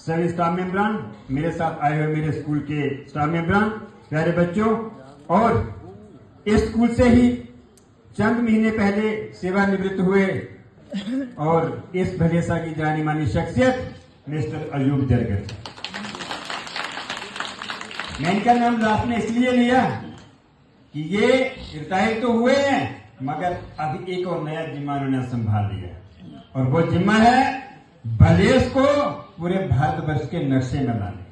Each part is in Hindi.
सभी स्टाफ मेंबरान, मेरे साथ आए हुए मेरे स्कूल के स्टाफ मेंबरान, प्यारे बच्चों, और इस स्कूल से ही चंद महीने पहले सेवानिवृत्त हुए और इस भलेसा की जानी मानी शख्सियत मिस्टर अयूब जरगर। मैं इनका नाम लास्ट में इसलिए लिया कि ये रिटायर तो हुए हैं मगर अभी एक और नया जिम्मा उन्होंने संभाल लिया, और वो जिम्मा है भलेस को पूरे भारतवर्ष के नक्शे में लाने,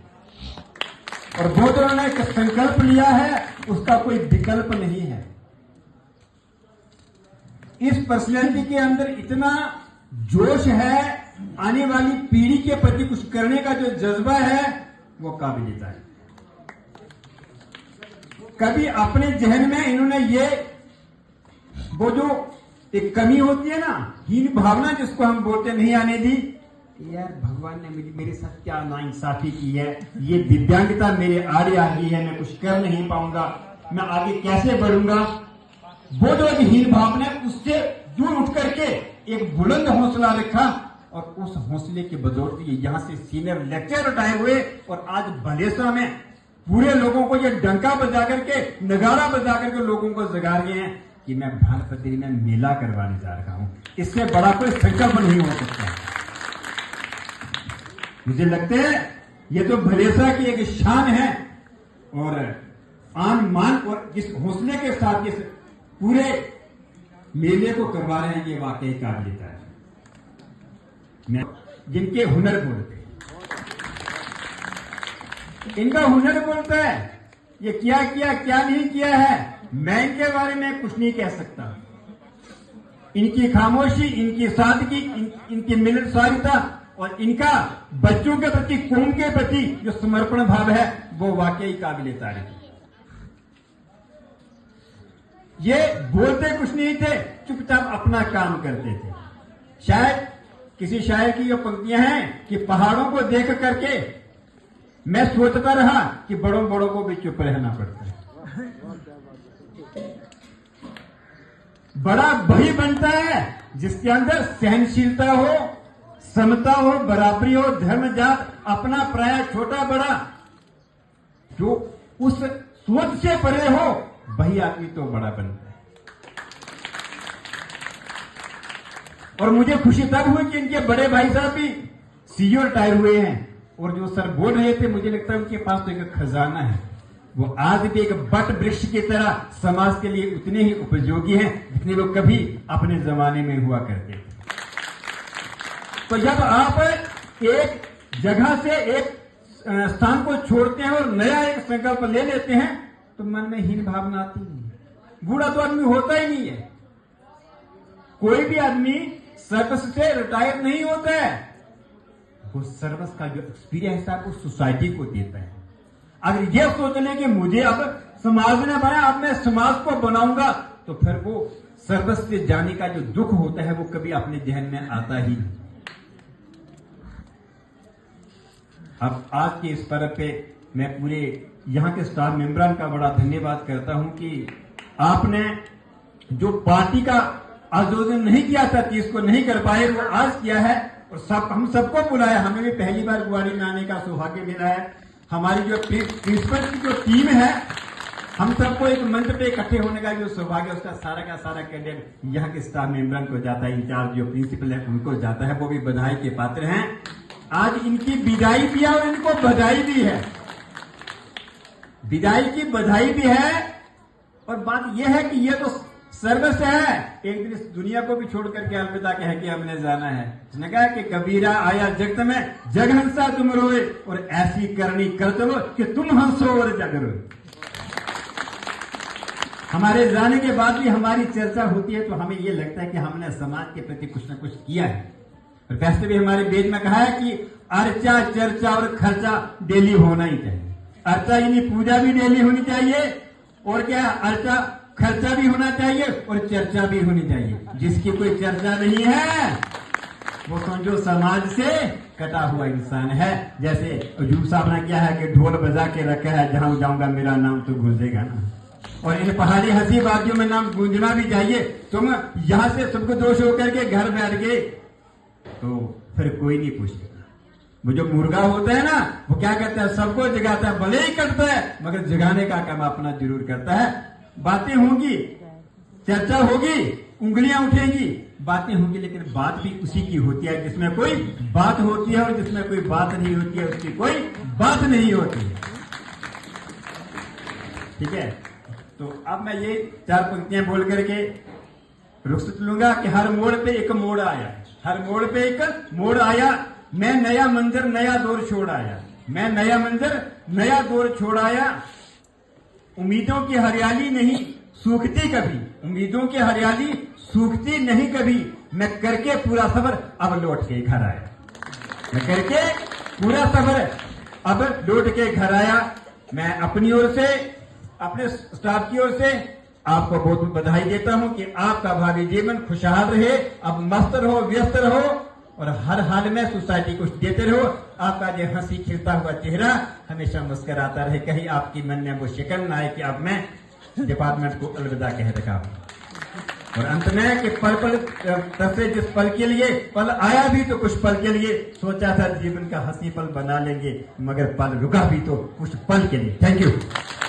और वो जो उन्होंने एक संकल्प लिया है उसका कोई विकल्प नहीं है। इस पर्सनैलिटी के अंदर इतना जोश है, आने वाली पीढ़ी के प्रति कुछ करने का जो जज्बा है वो काबिल है। कभी अपने जहन में इन्होंने ये वो जो एक कमी होती है ना, हीन भावना जिसको हम बोलते, नहीं आने दी। यार भगवान ने मेरे साथ क्या नाइंसाफी की है, ये दिव्यांगता मेरे आड़े आ गई है, मैं कुछ कर नहीं पाऊंगा, मैं आगे कैसे बढ़ूंगा। वो जो हीन भावना है उससे दूर उठ करके एक बुलंद हौसला रखा, और उस हौसले के बदौलत ये यहाँ से सीनियर लेक्चर उठाए हुए और आज भलेसा में पूरे लोगों को ये डंका बजा करके, नगाड़ा बजा करके लोगों को जगा रहे हैं कि मैं भालपत्री में मेला करवाने जा रहा हूं। इससे बड़ा कोई संकल्प नहीं हो सकता। मुझे लगता है ये तो भलेसा की एक शान है, और आन मान और जिस हौसले के साथ इस पूरे मेले को करवा रहे हैं, ये वाकई काबिलियत है। जिनके हुनर बोलते हैं, इनका हुनर बोलता है, ये क्या किया क्या नहीं किया है मैं इनके बारे में कुछ नहीं कह सकता। इनकी खामोशी, इनकी सादगी, इनकी मिलनसारिता और इनका बच्चों के प्रति, कौम के प्रति जो समर्पण भाव है वो वाकई काबिल तारीफ है। ये बोलते कुछ नहीं थे, चुपचाप अपना काम करते थे। शायद किसी शायर की जो पंक्तियां हैं कि पहाड़ों को देख करके मैं सोचता रहा कि बड़ों बड़ों को भी चुप रहना पड़ता है। बड़ा वही बनता है जिसके अंदर सहनशीलता हो, समता हो, बराबरी हो, धर्म जात, अपना पराया, छोटा बड़ा, जो उस सोच से परे हो वही आदमी तो बड़ा बनता है। और मुझे खुशी तब हुई कि इनके बड़े भाई साहब भी सीईओ रिटायर हुए हैं, और जो सर बोल रहे थे मुझे लगता है उनके पास तो एक खजाना है, वो आज भी एक बट वृक्ष की तरह समाज के लिए उतने ही उपयोगी हैं जितने वो कभी अपने जमाने में हुआ करते थे। तो जब आप एक जगह से एक स्थान को छोड़ते हैं और नया एक संकल्प ले लेते हैं तो मन में हीन भावना आती है। बूढ़ा तो आदमी होता ही नहीं है, कोई भी आदमी सर्विस से रिटायर नहीं होता है, वो सर्विस का जो एक्सपीरियंस है वो सोसाइटी को देता है। अगर ये सोच लें कि मुझे अब समाज ने बनाया, अब मैं समाज को बनाऊंगा, तो फिर वो सर्विस से जाने का जो दुख होता है वो कभी अपने जहन में आता ही नहीं। अब आज के इस पर्व पे मैं पूरे यहाँ के स्टाफ मेंबरान का बड़ा धन्यवाद करता हूं कि आपने जो पार्टी का आयोजन नहीं किया था, 30 को नहीं कर पाए, वो आज किया है, और हम सबको बुलाया। हमें भी पहली बार गुवाड़ी में आने का सौभाग्य मिला है। हमारी जो प्रिंसिपल की जो टीम है, हम सबको एक मंच पे इकट्ठे होने का जो सौभाग्य, उसका सारा का सारा क्रेडिट यहाँ के स्टाफ मेंबरन को जाता है, इंचार्ज जो प्रिंसिपल है उनको जाता है, वो भी बधाई के पात्र हैं। आज इनकी विदाई भी है और इनको बधाई भी है, विदाई की बधाई भी है। और बात यह है कि ये तो सर्विस है, एक दिन इस दुनिया को भी छोड़ करके अलविदा कह के हमने जाना है। उसने कहा कि कबीरा आया जगत में, जग हंसा तुम रोए, और ऐसी करनी कर चलो कि तुम हंसो और जग रोए। हमारे जाने के बाद भी हमारी चर्चा होती है तो हमें ये लगता है कि हमने समाज के प्रति कुछ न कुछ किया है। और वैसे भी हमारे वेद में कहा है कि अर्चा, चर्चा और खर्चा डेली होना ही चाहिए। अर्चा यानी पूजा भी डेली होनी चाहिए, और क्या अर्चा खर्चा भी होना चाहिए और चर्चा भी होनी चाहिए। जिसकी कोई चर्चा नहीं है वो समझो समाज से कटा हुआ इंसान है। जैसे अयूब साहब ने क्या है कि ढोल बजा के रखा है, जहां जाऊंगा मेरा नाम तो गूंजेगा ना, और इन पहाड़ी हंसी वादियों में नाम गूंजना भी चाहिए। तुम यहां से सबको दोष होकर के घर बैठ गए तो फिर कोई नहीं पूछेगा। वो जो मुर्गा होता है ना, वो क्या करता है, सबको जगाता है, भले ही कटता है मगर जगाने का काम अपना जरूर करता है। बातें होंगी, चर्चा होगी, उंगलियां उठेंगी, बातें होंगी, लेकिन बात भी उसी की होती है जिसमें कोई बात होती है, और जिसमें कोई बात नहीं होती है उसकी कोई बात नहीं होती है। ठीक है, तो अब मैं ये 4 पंक्तियां बोल करके रुखसत लूंगा कि हर मोड़ पे एक मोड़ आया, हर मोड़ पे एक मोड़ आया, मैं नया मंजर नया दौर छोड़ आया, मैं नया मंजर नया दौर छोड़ आया। उम्मीदों की हरियाली नहीं सूखती कभी, उम्मीदों की हरियाली सूखती नहीं कभी, मैं करके पूरा सफर अब लौट के घर आया, मैं करके पूरा सफर अब लौट के घर आया। मैं अपनी ओर से, अपने स्टाफ की ओर से आपको बहुत बहुत बधाई देता हूं कि आपका भावी जीवन खुशहाल रहे, अब मस्त रहो, व्यस्त रहो, और हर हाल में सोसाइटी को देते रहो। आपका जो हंसी खिलता हुआ चेहरा हमेशा मुस्कुराता रहे, कहीं आपकी मन में वो शिकन ना आए कि अब मैं डिपार्टमेंट को अलविदा कह रखा हूं। और अंत में कि पल पल तब से जिस पल के लिए पल आया भी तो कुछ पल के लिए, सोचा था जीवन का हंसी पल बना लेंगे, मगर पल रुका भी तो कुछ पल के लिए। Thank you.